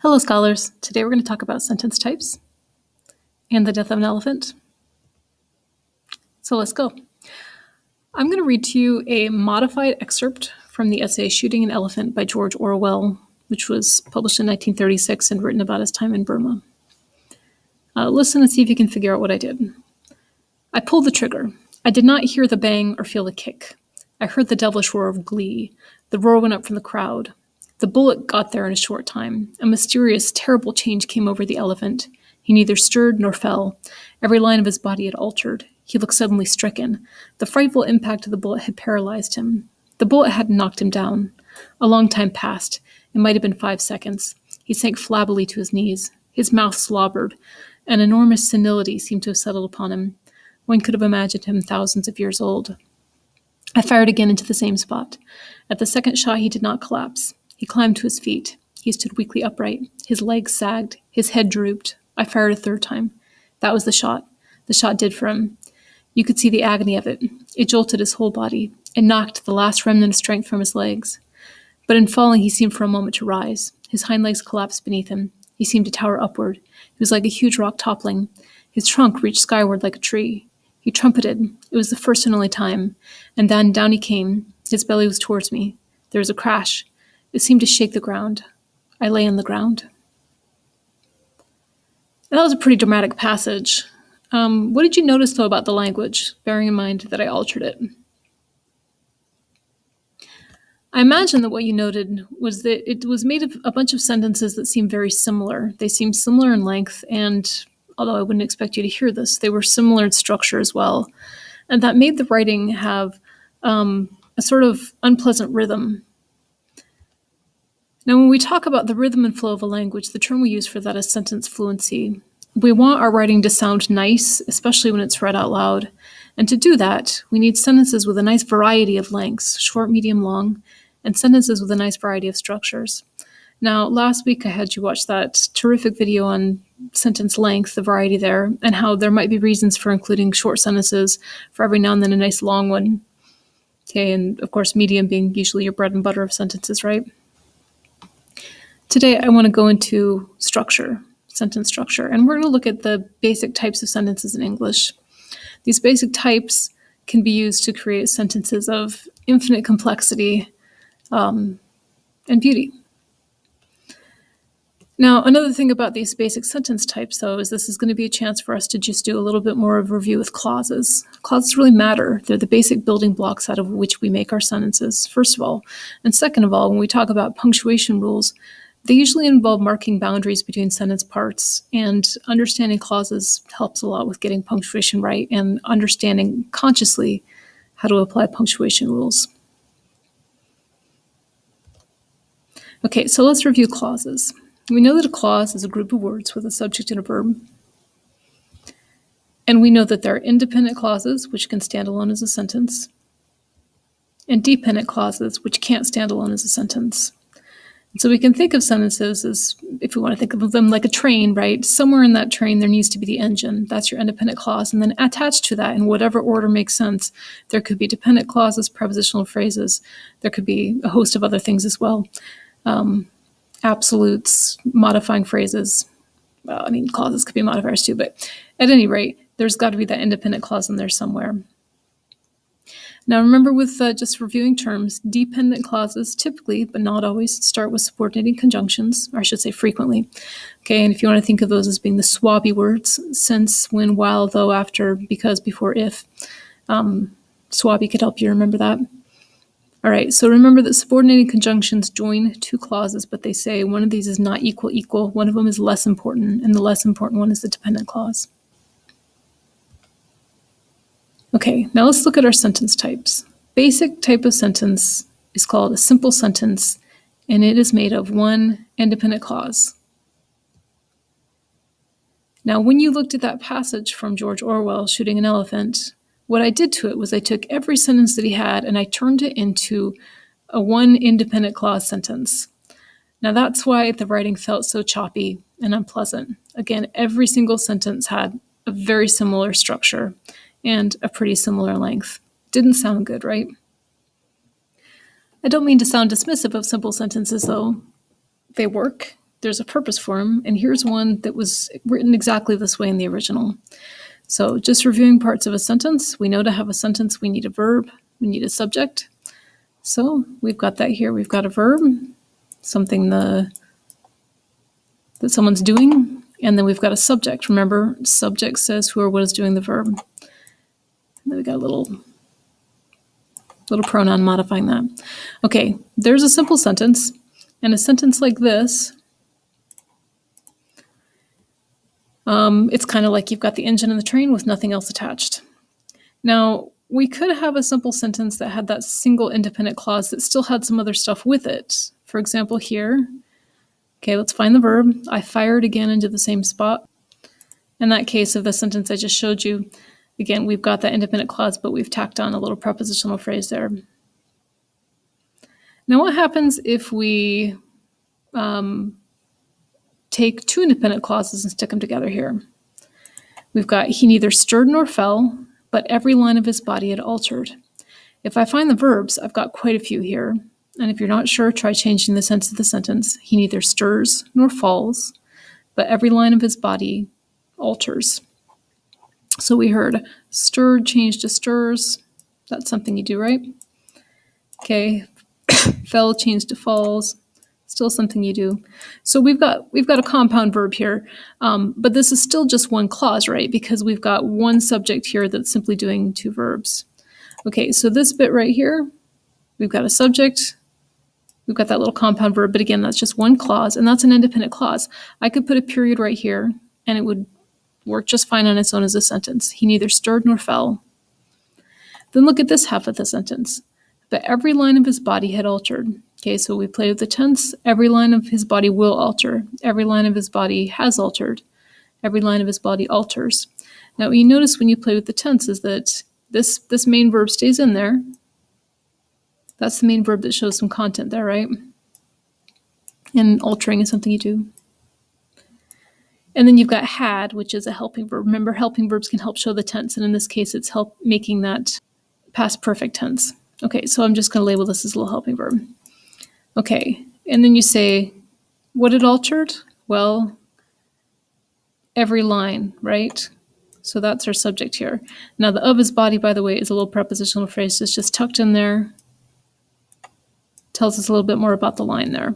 Hello, scholars. Today we're going to talk about sentence types and the death of an elephant. So let's go. I'm going to read to you a modified excerpt from the essay Shooting an Elephant by George Orwell, which was published in 1936 and written about his time in Burma. Listen and see if you can figure out what I did. I pulled the trigger. I did not hear the bang or feel the kick. I heard the devilish roar of glee. The roar went up from the crowd. The bullet got there in a short time. A mysterious, terrible change came over the elephant. He neither stirred nor fell. Every line of his body had altered. He looked suddenly stricken. The frightful impact of the bullet had paralyzed him. The bullet hadn't knocked him down. A long time passed. It might have been 5 seconds. He sank flabbily to his knees. His mouth slobbered. An enormous senility seemed to have settled upon him. One could have imagined him thousands of years old. I fired again into the same spot. At the second shot, he did not collapse. He climbed to his feet. He stood weakly upright. His legs sagged. His head drooped. I fired a third time. That was the shot. The shot did for him. You could see the agony of it. It jolted his whole body. It knocked the last remnant of strength from his legs. But in falling, he seemed for a moment to rise. His hind legs collapsed beneath him. He seemed to tower upward. He was like a huge rock toppling. His trunk reached skyward like a tree. He trumpeted. It was the first and only time. And then down he came. His belly was towards me. There was a crash. It seemed to shake the ground. I lay on the ground. That was a pretty dramatic passage. What did you notice, though, about the language, bearing in mind that I altered it? I imagine that what you noted was that it was made of a bunch of sentences that seemed very similar. They seemed similar in length, and although I wouldn't expect you to hear this, they were similar in structure as well. And that made the writing have a sort of unpleasant rhythm. Now, when we talk about the rhythm and flow of a language, the term we use for that is sentence fluency. We want our writing to sound nice, especially when it's read out loud. And to do that, we need sentences with a nice variety of lengths, short, medium, long, and sentences with a nice variety of structures. Now, last week I had you watch that terrific video on sentence length, the variety there, and how there might be reasons for including short sentences for every now and then a nice long one. Okay, and of course, medium being usually your bread and butter of sentences, right? Today, I want to go into structure, sentence structure, and we're going to look at the basic types of sentences in English. These basic types can be used to create sentences of infinite complexity and beauty. Now, another thing about these basic sentence types, though, is this is going to be a chance for us to just do a little bit more of a review with clauses. Clauses really matter. They're the basic building blocks out of which we make our sentences, first of all. And second of all, when we talk about punctuation rules, they usually involve marking boundaries between sentence parts, and understanding clauses helps a lot with getting punctuation right and understanding consciously how to apply punctuation rules. Okay, so let's review clauses. We know that a clause is a group of words with a subject and a verb. And we know that there are independent clauses, which can stand alone as a sentence, and dependent clauses, which can't stand alone as a sentence. So we can think of sentences as, if we want to think of them like a train, right? Somewhere in that train, there needs to be the engine. That's your independent clause. And then attached to that, in whatever order makes sense, there could be dependent clauses, prepositional phrases. There could be a host of other things as well. Absolutes, modifying phrases. Well, clauses could be modifiers too, but at any rate, there's got to be that independent clause in there somewhere. Now, remember, with just reviewing terms, dependent clauses typically, but not always, start with subordinating conjunctions, or I should say frequently. Okay, and if you want to think of those as being the swabby words, since, when, while, though, after, because, before, if, swabby could help you remember that. All right, so remember that subordinating conjunctions join two clauses, but they say one of these is not equal, one of them is less important, and the less important one is the dependent clause. Okay, now let's look at our sentence types. Basic type of sentence is called a simple sentence, and it is made of one independent clause. Now, when you looked at that passage from George Orwell, Shooting an Elephant, what I did to it was I took every sentence that he had and I turned it into a one independent clause sentence. Now, that's why the writing felt so choppy and unpleasant. Again, every single sentence had a very similar structure and a pretty similar length. Didn't sound good, right? I don't mean to sound dismissive of simple sentences, though. They work. there's a purpose for them, and here's one that was written exactly this way in the original. So just reviewing parts of a sentence, we know to have a sentence we need a verb, we need a subject. So we've got that here. We've got a verb, something that someone's doing, and then we've got a subject. Remember, subject says who or what is doing the verb. And then we got a little pronoun modifying that. Okay, there's a simple sentence, and a sentence like this, it's kind of like you've got the engine and the train with nothing else attached. Now, we could have a simple sentence that had that single independent clause that still had some other stuff with it. For example, here, okay, let's find the verb. I fired again into the same spot. In that case of the sentence I just showed you, again, we've got that independent clause, but we've tacked on a little prepositional phrase there. Now, what happens if we take two independent clauses and stick them together here? We've got, he neither stirred nor fell, but every line of his body had altered. If I find the verbs, I've got quite a few here. And if you're not sure, try changing the sense of the sentence. He neither stirs nor falls, but every line of his body alters. So we heard stirred changed to stirs. That's something you do, right? Okay, fell changed to falls. Still something you do. So we've got a compound verb here, but this is still just one clause, right? Because we've got one subject here that's simply doing two verbs. Okay, so this bit right here, we've got a subject, we've got that little compound verb, but again, that's just one clause, and that's an independent clause. I could put a period right here, and it would work just fine on its own as a sentence. He neither stirred nor fell. Then look at this half of the sentence. But every line of his body had altered. Okay, so we played with the tense. Every line of his body will alter. Every line of his body has altered. Every line of his body alters. Now, you notice when you play with the tense is that this main verb stays in there. That's the main verb that shows some content there, right? And altering is something you do. And then you've got had, which is a helping verb. Remember, helping verbs can help show the tense, and in this case, it's help making that past perfect tense. Okay, so I'm just going to label this as a little helping verb. Okay, and then you say, what it altered? Well, every line, right? So that's our subject here. Now, the of his body, by the way, is a little prepositional phrase. It's just tucked in there. Tells us a little bit more about the line there.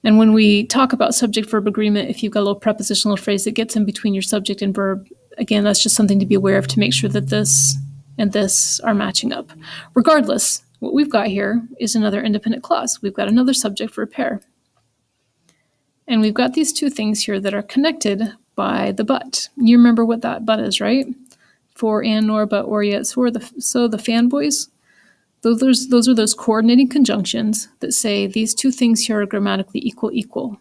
And when we talk about subject-verb agreement, if you've got a little prepositional phrase that gets in between your subject and verb, again, that's just something to be aware of to make sure that this and this are matching up. Regardless, what we've got here is another independent clause. We've got another subject for a pair. And we've got these two things here that are connected by the but. You remember what that but is, right? For, and, nor, but, or, yet, so the fanboys. Those are those coordinating conjunctions that say these two things here are grammatically equal.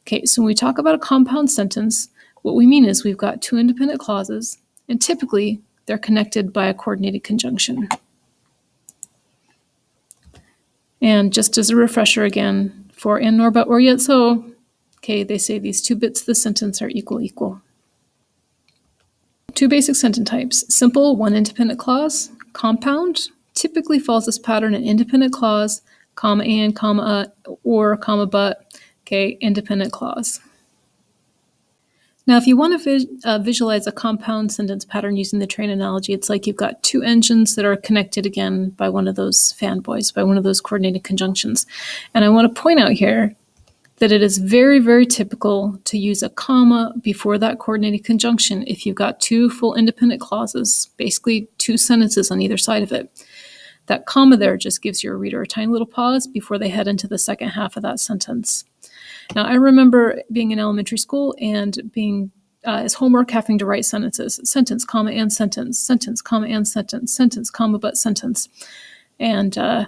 Okay, so when we talk about a compound sentence, what we mean is we've got two independent clauses, and typically they're connected by a coordinated conjunction. And just as a refresher again, for, and, nor, but, or, yet, so, okay, they say these two bits of the sentence are equal. Two basic sentence types: simple, one independent clause; compound, typically follows this pattern: an independent clause, comma and, comma or, comma but, okay, independent clause. Now, if you want to visualize a compound sentence pattern using the train analogy, it's like you've got two engines that are connected again by one of those fanboys, by one of those coordinated conjunctions. And I want to point out here that it is very, very typical to use a comma before that coordinated conjunction if you've got two full independent clauses, basically two sentences on either side of it. That comma there just gives your reader a tiny little pause before they head into the second half of that sentence. Now, I remember being in elementary school and being as homework having to write sentences: sentence, comma, and sentence, sentence, comma, and sentence, sentence, comma, but sentence. And I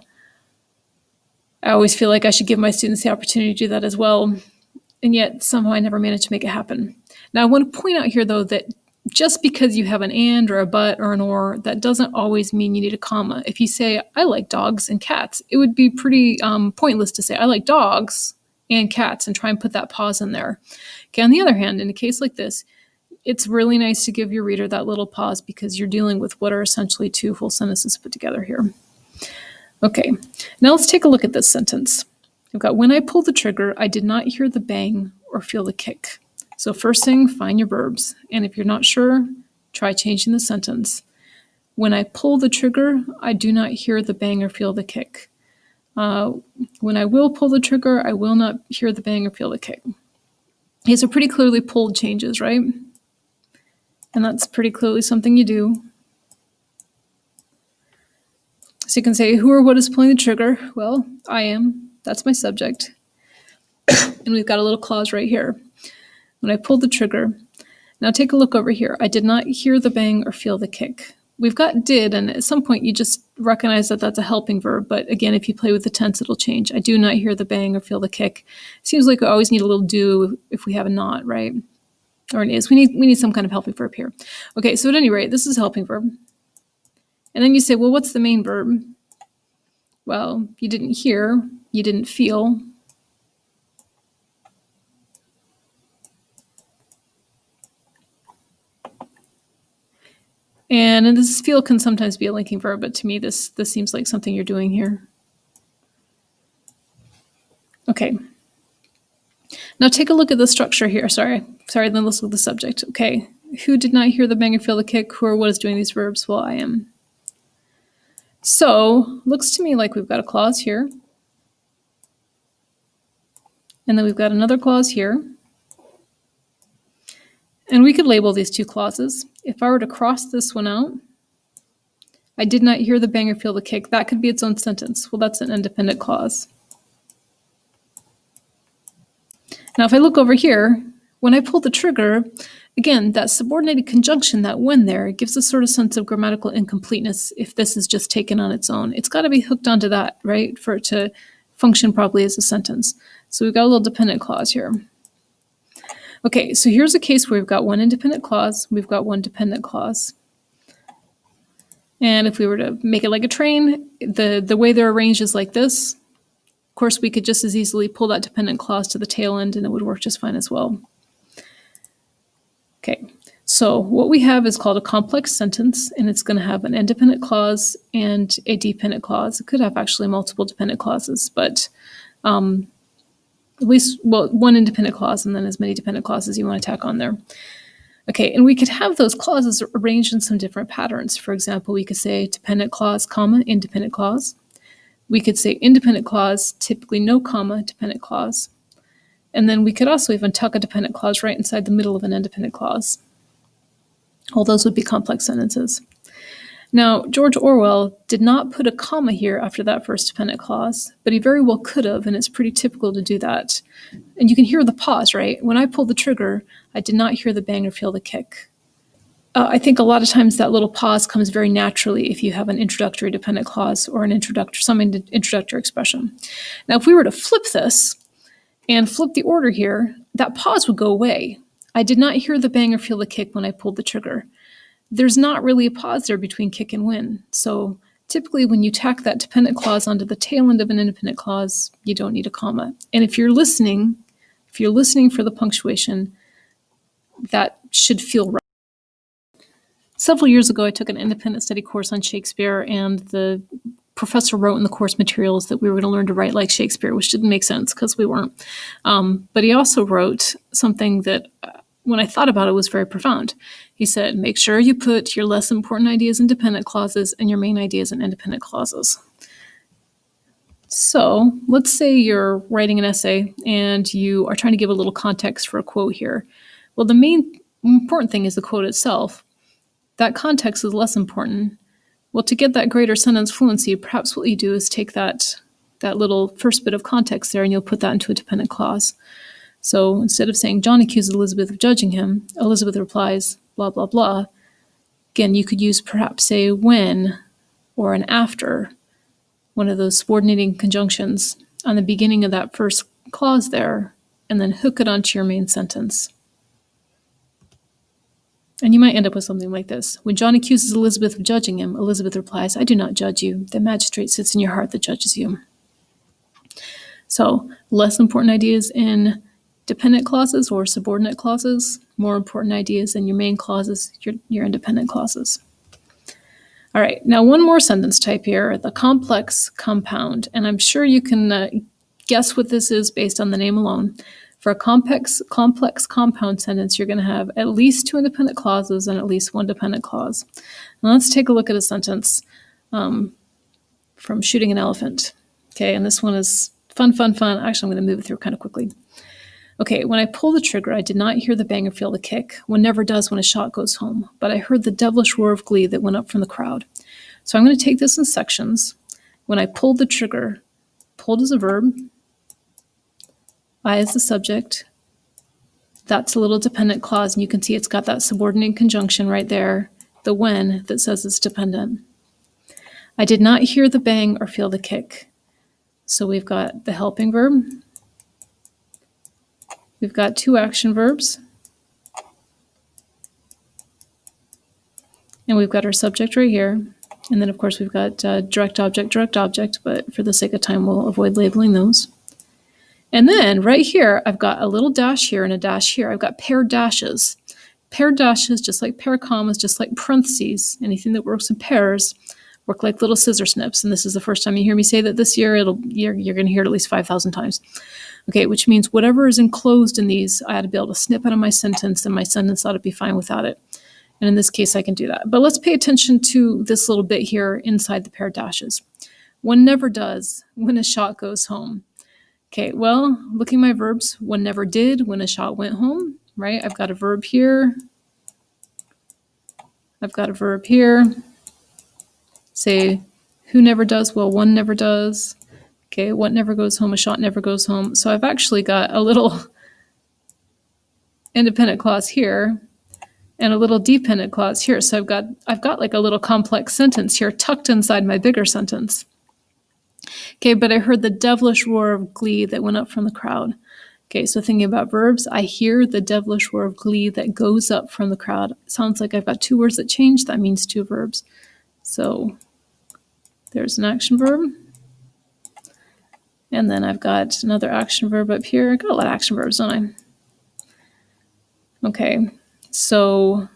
always feel like I should give my students the opportunity to do that as well, and yet somehow I never managed to make it happen. Now, I want to point out here, though, that just because you have an and or a but or an or, that doesn't always mean you need a comma. If you say, I like dogs and cats, it would be pretty pointless to say, I like dogs and cats, and try and put that pause in there. Okay, on the other hand, in a case like this, it's really nice to give your reader that little pause because you're dealing with what are essentially two full sentences put together here. Okay, now let's take a look at this sentence. I've got when I pulled the trigger, I did not hear the bang or feel the kick. So first thing, find your verbs. And if you're not sure, try changing the sentence. When I pull the trigger, I do not hear the bang or feel the kick. When I will pull the trigger, I will not hear the bang or feel the kick. These are pretty clearly pulled changes, right? And that's pretty clearly something you do. So you can say, who or what is pulling the trigger? Well, I am. That's my subject. And we've got a little clause right here. When I pulled the trigger. Now take a look over here. I did not hear the bang or feel the kick. We've got did, and at some point you just recognize that that's a helping verb. But again, if you play with the tense, it'll change. I do not hear the bang or feel the kick. Seems like we always need a little do if we have a not, right? Or an is. We need some kind of helping verb here. Okay, so at any rate, this is helping verb. And then you say, well, what's the main verb? Well, you didn't hear, you didn't feel. And this feel can sometimes be a linking verb, but to me, this seems like something you're doing here. Okay. Now take a look at the structure here. Sorry, then let's look at the subject. Okay. Who did not hear the bang or feel the kick? Who or what is doing these verbs? Well, I am. So, looks to me like we've got a clause here. And then we've got another clause here. And we could label these two clauses. If I were to cross this one out, I did not hear the bang or feel the kick. That could be its own sentence. Well, that's an independent clause. Now, if I look over here, when I pull the trigger, again, that subordinated conjunction, that when there, gives a sort of sense of grammatical incompleteness if this is just taken on its own. It's got to be hooked onto that, right, for it to function properly as a sentence. So we've got a little dependent clause here. Okay, so here's a case where we've got one independent clause, we've got one dependent clause. And if we were to make it like a train, the way they're arranged is like this. Of course, we could just as easily pull that dependent clause to the tail end and it would work just fine as well. Okay, so what we have is called a complex sentence, and it's going to have an independent clause and a dependent clause. It could have actually multiple dependent clauses, but at least, well, one independent clause and then as many dependent clauses you want to tack on there. Okay, and we could have those clauses arranged in some different patterns. For example, we could say dependent clause, comma, independent clause. We could say independent clause, typically no comma, dependent clause. And then we could also even tuck a dependent clause right inside the middle of an independent clause. All those would be complex sentences. Now, George Orwell did not put a comma here after that first dependent clause, but he very well could have, and it's pretty typical to do that. And you can hear the pause, right? When I pulled the trigger, I did not hear the bang or feel the kick. I think a lot of times that little pause comes very naturally if you have an introductory dependent clause or an introductory expression. Now, if we were to flip this and flip the order here, that pause would go away. I did not hear the bang or feel the kick when I pulled the trigger. There's not really a pause there between kick and win. So typically when you tack that dependent clause onto the tail end of an independent clause, you don't need a comma. And if you're listening for the punctuation, that should feel right. Several years ago, I took an independent study course on Shakespeare, and the professor wrote in the course materials that we were going to learn to write like Shakespeare, which didn't make sense because we weren't. But he also wrote something that, when I thought about it, was very profound. He said, make sure you put your less important ideas in dependent clauses and your main ideas in independent clauses. So let's say you're writing an essay and you are trying to give a little context for a quote here. Well, the main important thing is the quote itself. That context is less important. Well, to get that greater sentence fluency, perhaps what you do is take that little first bit of context there and you'll put that into a dependent clause. So instead of saying, John accuses Elizabeth of judging him, Elizabeth replies, blah, blah, blah. Again, you could use perhaps say when or an after, one of those subordinating conjunctions on the beginning of that first clause there, and then hook it onto your main sentence. And you might end up with something like this. When John accuses Elizabeth of judging him, Elizabeth replies, I do not judge you. The magistrate sits in your heart that judges you. So less important ideas in dependent clauses or subordinate clauses, more important ideas in your main clauses, your independent clauses. All right, now one more sentence type here, the complex compound. And I'm sure you can Guess what this is based on the name alone. For a complex compound sentence, you're going to have at least 2 independent clauses and at least 1 dependent clause. Now let's take a look at a sentence from Shooting an Elephant. Okay, and this one is fun. Actually, I'm going to move it through kind of quickly. Okay, when I pulled the trigger, I did not hear the bang or feel the kick. One never does when a shot goes home, but I heard the devilish roar of glee that went up from the crowd. So I'm going to take this in sections. When I pulled the trigger, pulled is a verb, I is the subject. That's a little dependent clause, and you can see it's got that subordinate conjunction right there, the when, that says it's dependent. I did not hear the bang or feel the kick. So we've got the helping verb. We've got 2 action verbs. And we've got our subject right here. And then, of course, we've got direct object, but for the sake of time, we'll avoid labeling those. And then right here, I've got a little dash here and a dash here. I've got paired dashes. Paired dashes, just like pair commas, just like parentheses, anything that works in pairs, work like little scissor snips. And this is the first time you hear me say that this year. You're going to hear it at least 5,000 times. Okay, which means whatever is enclosed in these, I ought to be able to snip out of my sentence, and my sentence ought to be fine without it. And in this case, I can do that. But let's pay attention to this little bit here inside the paired dashes. One never does when a shot goes home. Okay, well, looking at my verbs, one never did when a shot went home, right? I've got a verb here. I've got a verb here. Say, who never does? Well, one never does. Okay, what never goes home? A shot never goes home. So I've actually got a little independent clause here and a little dependent clause here. So I've got like a little complex sentence here tucked inside my bigger sentence. Okay, but I heard the devilish roar of glee that went up from the crowd. Okay, so thinking about verbs, I hear the devilish roar of glee that goes up from the crowd. It sounds like I've got 2 words that change. That means 2 verbs. So there's an action verb. And then I've got another action verb up here. I've got a lot of action verbs, don't I? Okay, so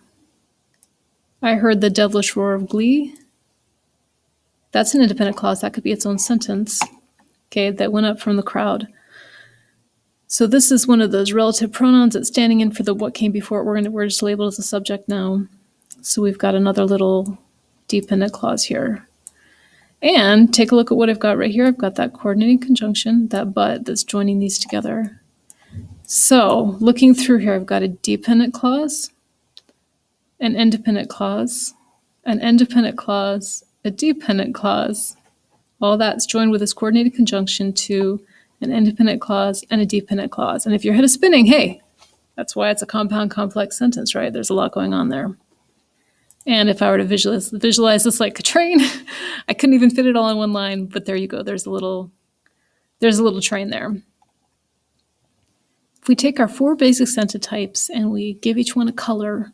I heard the devilish roar of glee. That's an independent clause. That could be its own sentence, okay, that went up from the crowd. So this is one of those relative pronouns that's standing in for the what came before it. We're just labeled as a subject now. So we've got another little dependent clause here. And take a look at what I've got right here. I've got that coordinating conjunction, that but that's joining these together. So looking through here, I've got a dependent clause, an independent clause, an independent clause, a dependent clause. All that's joined with this coordinated conjunction to an independent clause and a dependent clause. And if your head is spinning, hey, that's why it's a compound complex sentence, right? There's a lot going on there. And if I were to visualize this like a train, I couldn't even fit it all in one line, but there you go. There's a little train there. If we take our 4 basic sentence types and we give each one a color,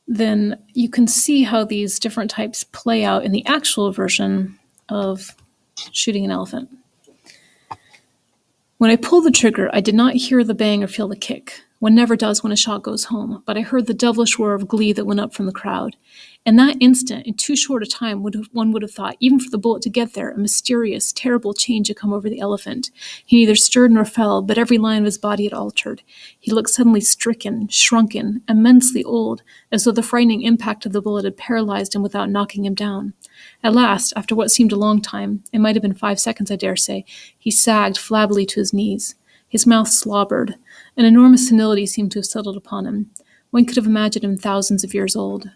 then you can see how these different types play out in the actual version of Shooting an Elephant. When I pulled the trigger, I did not hear the bang or feel the kick. One never does when a shot goes home, but I heard the devilish roar of glee that went up from the crowd. In that instant, in too short a time, one would have thought, even for the bullet to get there, a mysterious, terrible change had come over the elephant. He neither stirred nor fell, but every line of his body had altered. He looked suddenly stricken, shrunken, immensely old, as though the frightening impact of the bullet had paralyzed him without knocking him down. At last, after what seemed a long time, it might have been 5 seconds, I dare say, he sagged flabbily to his knees. His mouth slobbered. An enormous senility seemed to have settled upon him. One could have imagined him thousands of years old.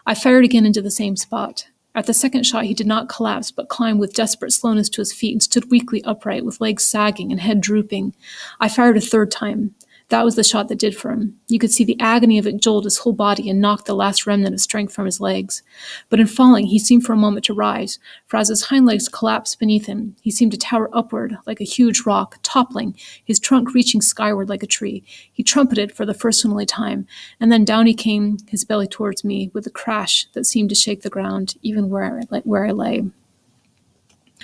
I fired again into the same spot. At the second shot, he did not collapse, but climbed with desperate slowness to his feet and stood weakly upright, with legs sagging and head drooping. I fired a 3rd time. That was the shot that did for him. You could see the agony of it jolt his whole body and knock the last remnant of strength from his legs. But in falling, he seemed for a moment to rise, for as his hind legs collapsed beneath him, he seemed to tower upward like a huge rock, toppling, his trunk reaching skyward like a tree. He trumpeted for the first and only time, and then down he came, his belly towards me, with a crash that seemed to shake the ground, even where I lay.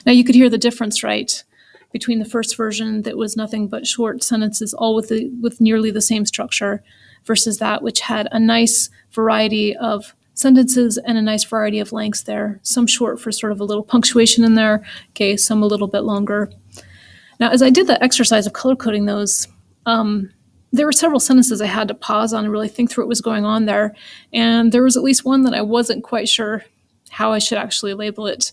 Now you could hear the difference, right? Between the first version that was nothing but short sentences, all with nearly the same structure, versus that which had a nice variety of sentences and a nice variety of lengths there. Some short for sort of a little punctuation in there, okay, some a little bit longer. Now, as I did the exercise of color coding those, there were several sentences I had to pause on and really think through what was going on there. And there was at least one that I wasn't quite sure how I should actually label it.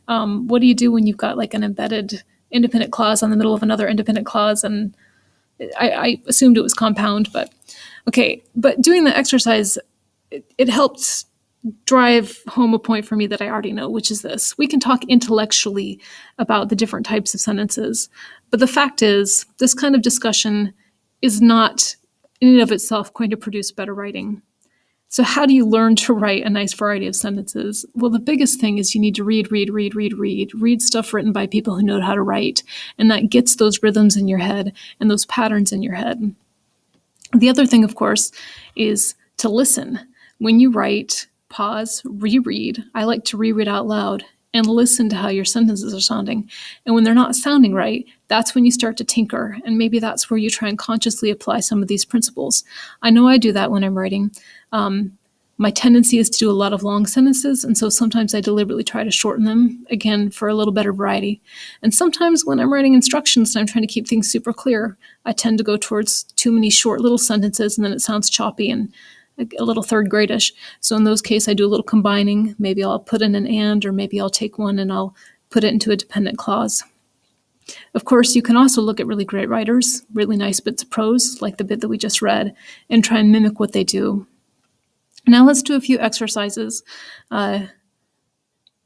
What do you do when you've got like an embedded independent clause on the middle of another independent clause? And I assumed it was compound, but okay. But doing the exercise, it helped drive home a point for me that I already know, which is this. We can talk intellectually about the different types of sentences, but the fact is, this kind of discussion is not in and of itself going to produce better writing. So how do you learn to write a nice variety of sentences? Well, the biggest thing is you need to read stuff written by people who know how to write, and that gets those rhythms in your head and those patterns in your head. The other thing, of course, is to listen. When you write, pause, reread. I like to reread out loud and listen to how your sentences are sounding. And when they're not sounding right, that's when you start to tinker. And maybe that's where you try and consciously apply some of these principles. I know I do that when I'm writing. My tendency is to do a lot of long sentences, and so sometimes I deliberately try to shorten them, again, for a little better variety. And sometimes when I'm writing instructions and I'm trying to keep things super clear, I tend to go towards too many short little sentences, and then it sounds choppy and a little third gradish. So in those cases, I do a little combining. Maybe I'll put in an and, or maybe I'll take one and I'll put it into a dependent clause. Of course, you can also look at really great writers, really nice bits of prose, like the bit that we just read, and try and mimic what they do. Now let's do a few exercises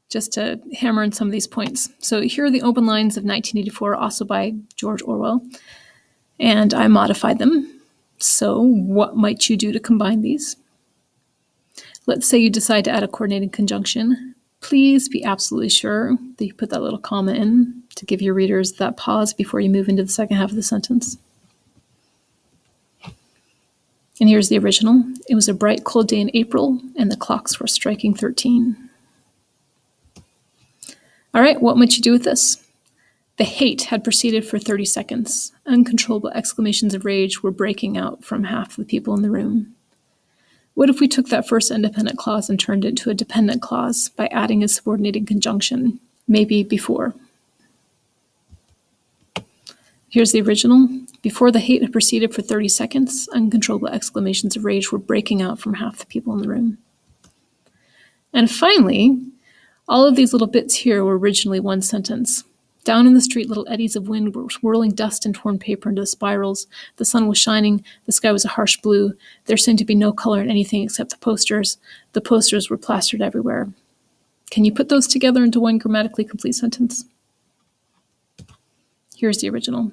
just to hammer in some of these points. So here are the open lines of 1984, also by George Orwell, and I modified them. So what might you do to combine these? Let's say you decide to add a coordinating conjunction. Please be absolutely sure that you put that little comma in to give your readers that pause before you move into the second half of the sentence. And here's the original. It was a bright, cold day in April, and the clocks were striking 13. All right, what might you do with this? The hate had proceeded for 30 seconds. Uncontrollable exclamations of rage were breaking out from half the people in the room. What if we took that first independent clause and turned it into a dependent clause by adding a subordinating conjunction, maybe before? Here's the original. Before the hate had proceeded for 30 seconds, uncontrollable exclamations of rage were breaking out from half the people in the room. And finally, all of these little bits here were originally one sentence. Down in the street, little eddies of wind were swirling dust and torn paper into spirals. The sun was shining. The sky was a harsh blue. There seemed to be no color in anything except the posters. The posters were plastered everywhere. Can you put those together into one grammatically complete sentence? Here's the original.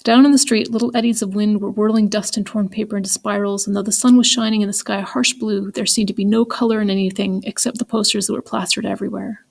Down in the street, little eddies of wind were whirling dust and torn paper into spirals, and though the sun was shining in the sky a harsh blue, there seemed to be no color in anything except the posters that were plastered everywhere.